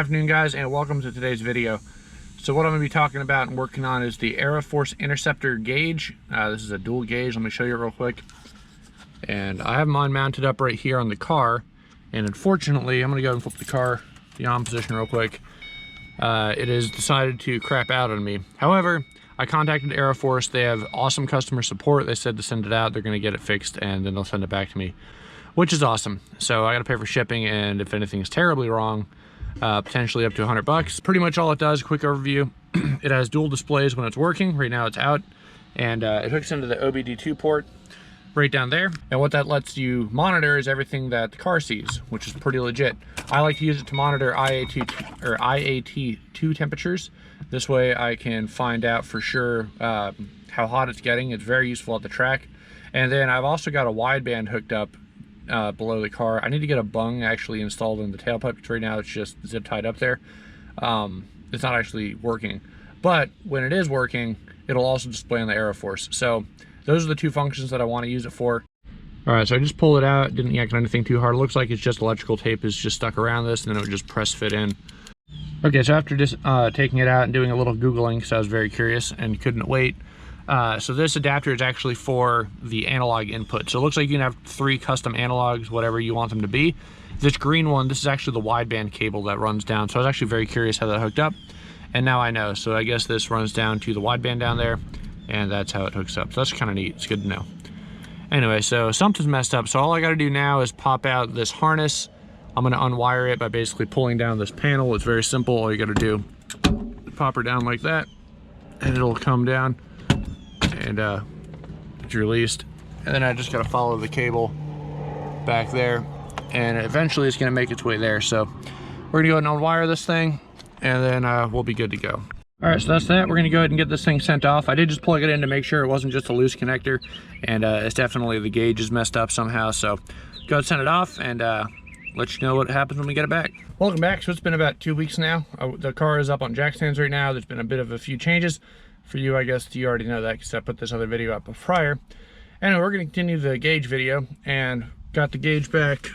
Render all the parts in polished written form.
Good afternoon, guys, and welcome to today's video. So what I'm going to be talking about and working on is the Aeroforce Interceptor gauge. This is a dual gauge. Let me show you real quick. And I have mine mounted up right here on the car. And unfortunately, I'm going to go and flip the car the on position real quick. It has decided to crap out on me. However, I contacted Aeroforce. They have awesome customer support. They said to send it out. They're going to get it fixed and then they'll send it back to me, which is awesome. So I got to pay for shipping, and if anything's terribly wrong, potentially up to $100. Pretty much all it does, quick overview. It has dual displays when it's working. Right now it's out, and it hooks into the OBD2 port right down there. And what that lets you monitor is everything that the car sees, which is pretty legit. I like to use it to monitor IAT2 temperatures. This way I can find out for sure how hot it's getting. It's very useful at the track. And then I've also got a wideband hooked up below the car. I need to get a bung actually installed in the tailpipe, because right now it's just zip tied up there. It's not actually working, but when it is working, it'll also display on the Aeroforce. So those are the two functions that I want to use it for. All right, so I just pulled it out, didn't yank on anything too hard. It looks like it's just electrical tape is just stuck around this, and then it would just press fit in. Okay, so after just taking it out and doing a little Googling, because I was very curious and couldn't wait, so this adapter is actually for the analog input. So it looks like you can have 3 custom analogs, whatever you want them to be. This green one, this is actually the wideband cable that runs down. So I was actually very curious how that hooked up, and now I know. So I guess this runs down to the wideband down there, and that's how it hooks up. So that's kind of neat. It's good to know. Anyway, so something's messed up. So all I got to do now is pop out this harness. I'm going to unwire it by basically pulling down this panel. It's very simple. All you got to do, pop her down like that, and it'll come down, and it's released. And then I just got to follow the cable back there, and eventually it's going to make its way there. So we're going to go ahead and unwire this thing, and then we'll be good to go. All right, so that's that. We're going to go ahead and get this thing sent off. I did just plug it in to make sure it wasn't just a loose connector, and it's definitely the gauge is messed up somehow. So go ahead and send it off, and let you know what happens when we get it back. Welcome back. So it's been about 2 weeks now. The car is up on jack stands right now. There's been a few changes. For you, I guess you already know that because I put this other video up prior. Anyway, we're going to continue the gauge video, and got the gauge back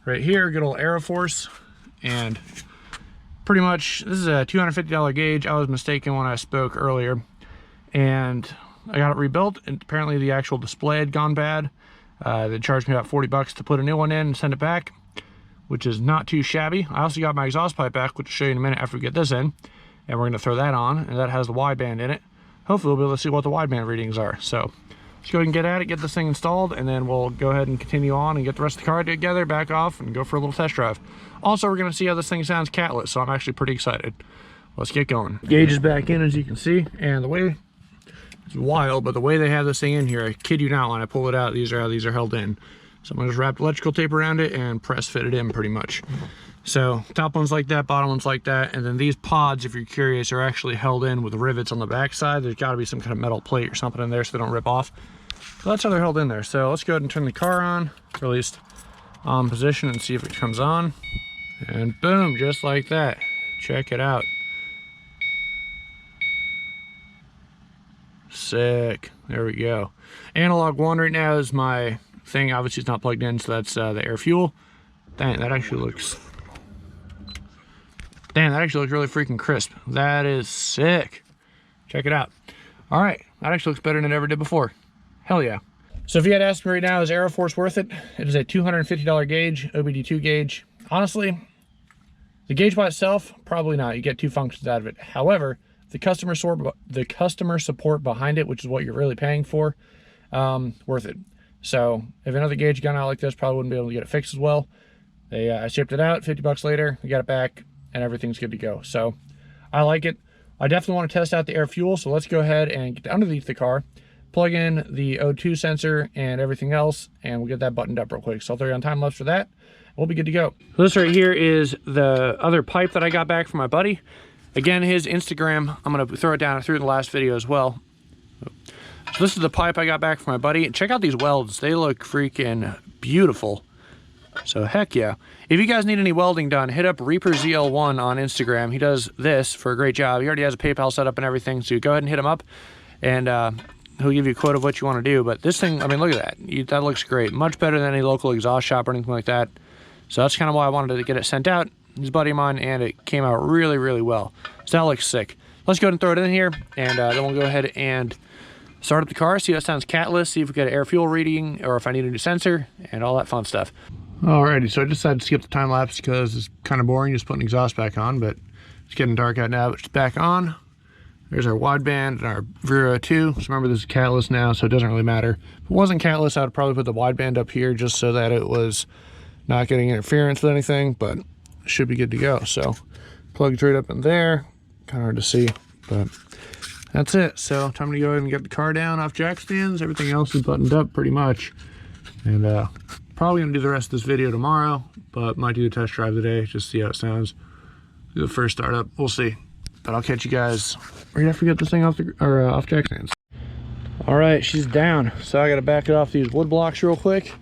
right here. Good old Aeroforce, and pretty much this is a $250 gauge. I was mistaken when I spoke earlier, and I got it rebuilt, and apparently the actual display had gone bad. They charged me about 40 bucks to put a new one in and send it back, which is not too shabby. I also got my exhaust pipe back, which I'll show you in a minute after we get this in, and we're going to throw that on, and that has the wideband in it. Hopefully we'll be able to see what the wideband readings are. So let's go ahead and get at it, get this thing installed, and then we'll go ahead and continue on and get the rest of the car together, back off, and go for a little test drive. Also, we're going to see how this thing sounds catless, so I'm actually pretty excited. Let's get going. Gauge is back in, as you can see, and the way, it's wild, but the way they have this thing in here, I kid you not, when I pull it out, these are how these are held in. So I'm going to just wrap electrical tape around it and press fit it in pretty much. So top one's like that, bottom one's like that, and then these pods, if you're curious, are actually held in with rivets on the back side. There's got to be some kind of metal plate or something in there so they don't rip off. So that's how they're held in there. So let's go ahead and turn the car on, or at least on position, and see if it comes on. And boom, just like that. Check it out. Sick. There we go. Analog 1 right now is my thing. Obviously it's not plugged in, so that's the air fuel. Dang, that actually looks really freaking crisp. That is sick. Check it out. All right, that actually looks better than it ever did before. Hell yeah. So if you had asked me right now, is Aeroforce worth it? It is a $250 gauge, OBD2 gauge. Honestly, the gauge by itself, probably not. You get 2 functions out of it. However, the customer support behind it, which is what you're really paying for, worth it. So if another gauge had gone out like this, probably wouldn't be able to get it fixed as well. I shipped it out, 50 bucks later, we got it back, and everything's good to go. So I like it. I definitely want to test out the air fuel, so let's go ahead and get underneath the car, plug in the O2 sensor and everything else, and we'll get that buttoned up real quick. So I'll throw you on time lapse for that. We'll be good to go. So this right here is the other pipe that I got back from my buddy. Again, his Instagram, I'm going to throw it down. I threw it in the last video as well. So this is the pipe I got back from my buddy. Check out these welds. They look freaking beautiful. So heck yeah. If you guys need any welding done, hit up ReaperZL1 on Instagram. He does this for a great job. He already has a PayPal set up and everything, so you go ahead and hit him up, and he'll give you a quote of what you want to do. But this thing, I mean, look at that. That looks great. Much better than any local exhaust shop or anything like that. So that's kind of why I wanted to get it sent out. He's a buddy of mine, and it came out really, really well. So that looks sick. Let's go ahead and throw it in here, and then we'll go ahead and start up the car, see how it sounds catless, see if we get an air fuel reading, or if I need a new sensor, and all that fun stuff. Alrighty, so I decided to skip the time lapse because it's kind of boring just putting exhaust back on, but it's getting dark out now. It's back on. There's our wideband and our Vero 2. So remember, this is catless now, so it doesn't really matter. If it wasn't catless, I would probably put the wideband up here just so that it was not getting interference with anything, but it should be good to go. So plugged right up in there. Kind of hard to see, but that's it. So time to go ahead and get the car down off jack stands. Everything else is buttoned up pretty much. And probably gonna do the rest of this video tomorrow, but might do a test drive today, just see how it sounds. Do the first startup, we'll see. But I'll catch you guys right after we get this thing off the off jack stands. All right, she's down. So I gotta back it off these wood blocks real quick.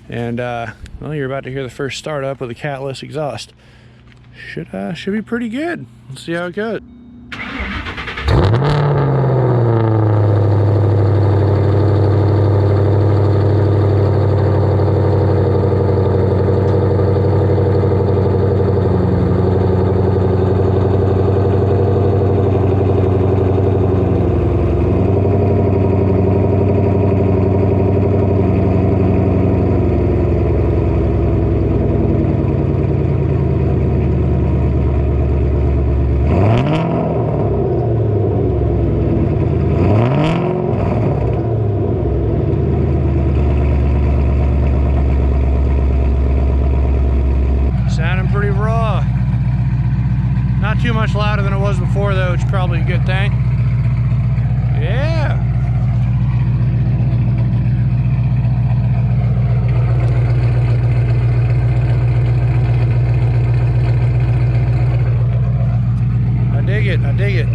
And well, you're about to hear the first startup with a catless exhaust. Should be pretty good. Let's see how it goes. Too much louder than it was before though, which is probably a good thing. Yeah. I dig it, I dig it.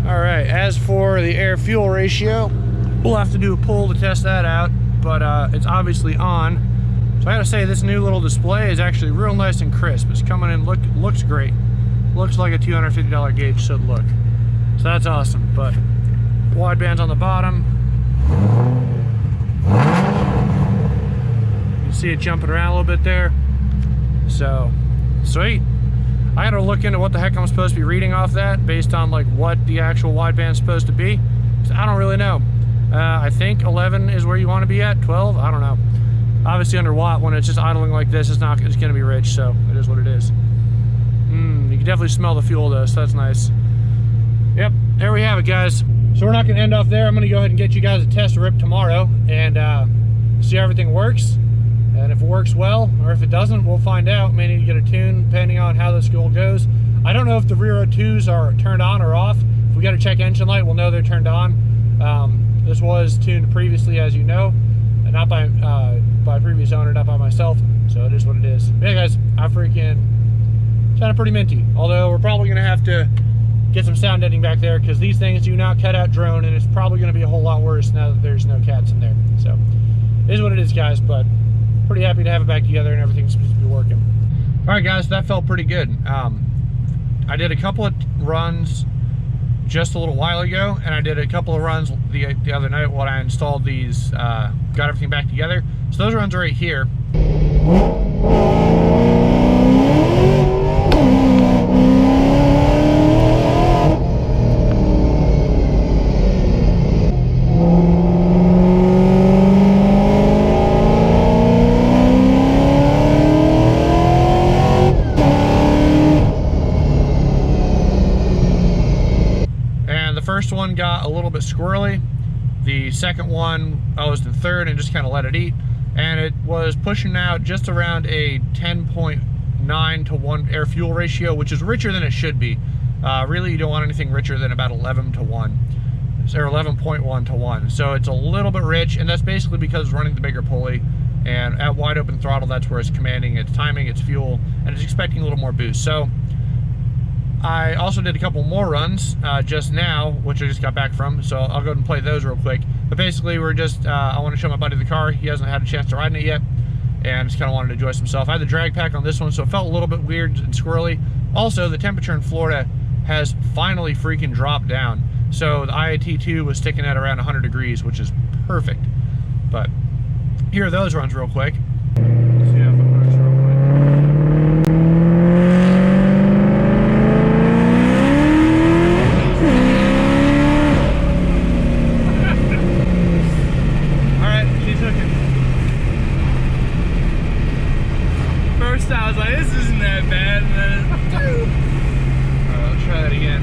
All right, as for the air fuel ratio, we'll have to do a pull to test that out, but it's obviously on. So I gotta say, this new little display is actually real nice and crisp. It's coming in, looks great. Looks like a $250 gauge should look. So that's awesome, but wideband's on the bottom. You can see it jumping around a little bit there. So, sweet. I gotta look into what the heck I'm supposed to be reading off that based on like what the actual wideband's supposed to be. So I don't really know. I think 11 is where you wanna be at, 12, I don't know. Obviously under watt, when it's just idling like this, it's gonna be rich, so it is what it is. You can definitely smell the fuel though, so that's nice. Yep, there we have it, guys. So we're not gonna end off there. I'm gonna go ahead and get you guys a test rip tomorrow and see how everything works. And if it works well, or if it doesn't, we'll find out. May need to get a tune depending on how this school goes. I don't know if the Vero 2s are turned on or off. If we got to check engine light, we'll know they're turned on. This was tuned previously, as you know. Not by previous owner, not by myself, so it is what it is. But yeah, guys, I freaking sounded pretty minty. Although we're probably gonna have to get some sound editing back there because these things do not cut out drone, and it's probably gonna be a whole lot worse now that there's no cats in there. So it is what it is, guys. But pretty happy to have it back together and everything seems to be working. All right, guys, that felt pretty good. I did a couple of runs just a little while ago, and I did a couple of runs the other night when I installed these, got everything back together. So those runs are right here. First one got a little bit squirrely. The second one, I was in third and just kind of let it eat. And it was pushing out just around a 10.9 to 1 air fuel ratio, which is richer than it should be. Really, you don't want anything richer than about 11 to 1, or 11.1 to 1. So it's a little bit rich, and that's basically because it's running the bigger pulley. And at wide open throttle, that's where it's commanding its timing, its fuel, and it's expecting a little more boost. So I also did a couple more runs just now, which I just got back from, so I'll go ahead and play those real quick. But basically, we're just, I want to show my buddy the car. He hasn't had a chance to ride in it yet, and just kind of wanted to enjoy himself. I had the drag pack on this one, so it felt a little bit weird and squirrely. Also, the temperature in Florida has finally freaking dropped down. So the IAT2 was sticking at around 100 degrees, which is perfect. But here are those runs real quick. Let's see how it works real quick. first I was like, this isn't that bad, and then Alright, let's try that again.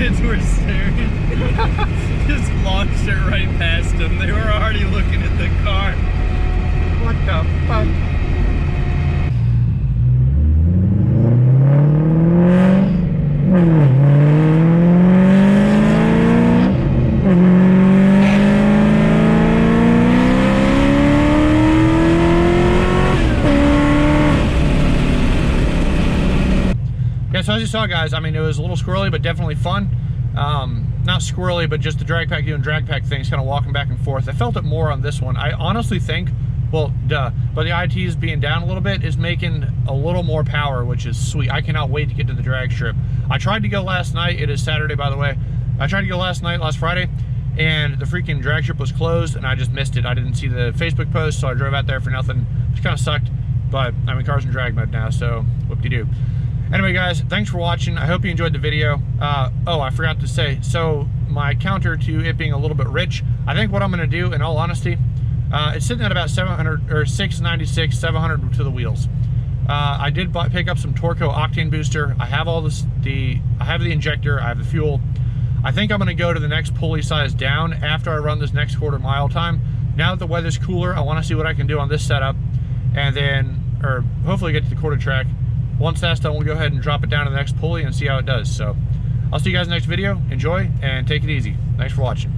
kids were staring. Just launched it right past them. They were already looking at the car. What the fuck? Yeah, so as you saw, guys, I mean, it was a little squirrely, but definitely fun. Not squirrely, but just the drag pack doing drag pack things, kind of walking back and forth. I felt it more on this one. I honestly think, well, duh, but the ITs being down a little bit is making a little more power, which is sweet. I cannot wait to get to the drag strip. I tried to go last night. It is Saturday, by the way. I tried to go last Friday, and the freaking drag strip was closed, and I just missed it. I didn't see the Facebook post, so I drove out there for nothing, which kind of sucked. But I'm in cars in drag mode now, so whoop-de-doo. Anyway, guys, thanks for watching. I hope you enjoyed the video. Oh, I forgot to say, so my counter to it being a little bit rich, I think what I'm gonna do, in all honesty, it's sitting at about 700 or 696, 700 to the wheels. I did pick up some Torco octane booster. I have all this, I have the injector, I have the fuel. I think I'm gonna go to the next pulley size down after I run this next quarter mile time. Now that the weather's cooler, I wanna see what I can do on this setup, and then, or hopefully get to the quarter track. Once that's done, we'll go ahead and drop it down to the next pulley and see how it does. So I'll see you guys in the next video. Enjoy and take it easy. Thanks for watching.